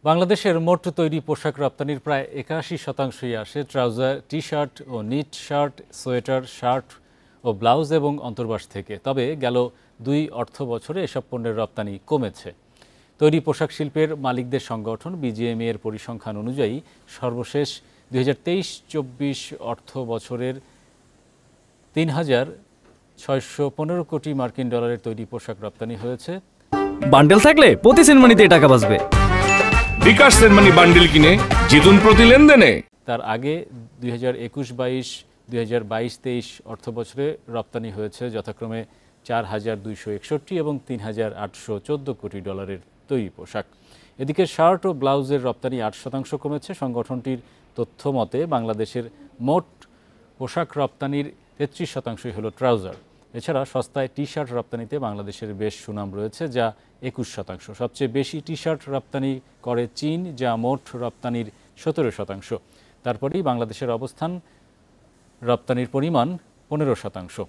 বাংলাদেশের মোট তৈরি পোশাক রপ্তানির প্রায় ৮১%ই আসে ট্রাউজার, টি-শার্ট ও নিট শার্ট, সোয়েটার, শার্ট ও ব্লাউজ এবং অন্তর্বাস থেকে। তবে গেল ২ অর্থবছরে এসব পণ্যের রপ্তানি কমেছে। তৈরি পোশাক শিল্পের মালিকদের সংগঠন বিজিএমইএ এর পরিসংখ্যান অনুযায়ী সর্বশেষ ২০২৩-২৪ অর্থ বছরের ৩,৬১৫ কোটি মার্কিন ডলারের তৈরি পোশাক রপ্তানি হয়েছে। বান্ডেল থাকলে প্রতি সেনমানিতে টাকা বাঁচবে। বিকাশ সেনমানি বান্ডেল কিনে জিতুন প্রতি লেনদেনে। তার আগে ২০২১-২২, ২০২২-২৩ অর্থ বছরে রপ্তানি হয়েছে যথাক্রমে ৪,২৬১ এবং ৩,৮১৪ কোটি ডলারের তৈরি পোশাক। এদিকে শার্ট ও ব্লাউজের রপ্তানি ৮% কমেছে। সংগঠনটির তথ্য মতে বাংলাদেশের মোট পোশাক রপ্তানির ৩৩%ই হলো ট্রাউজার। এছাড়া সস্তায় টি শার্ট রপ্তানিতে বাংলাদেশের বেশ সুনাম রয়েছে, যা ২১%। সবচেয়ে বেশি টি শার্ট রপ্তানি করে চীন, যা মোট রপ্তানির ১৭%। তারপরেই বাংলাদেশের অবস্থান, রপ্তানির পরিমাণ ১৫%।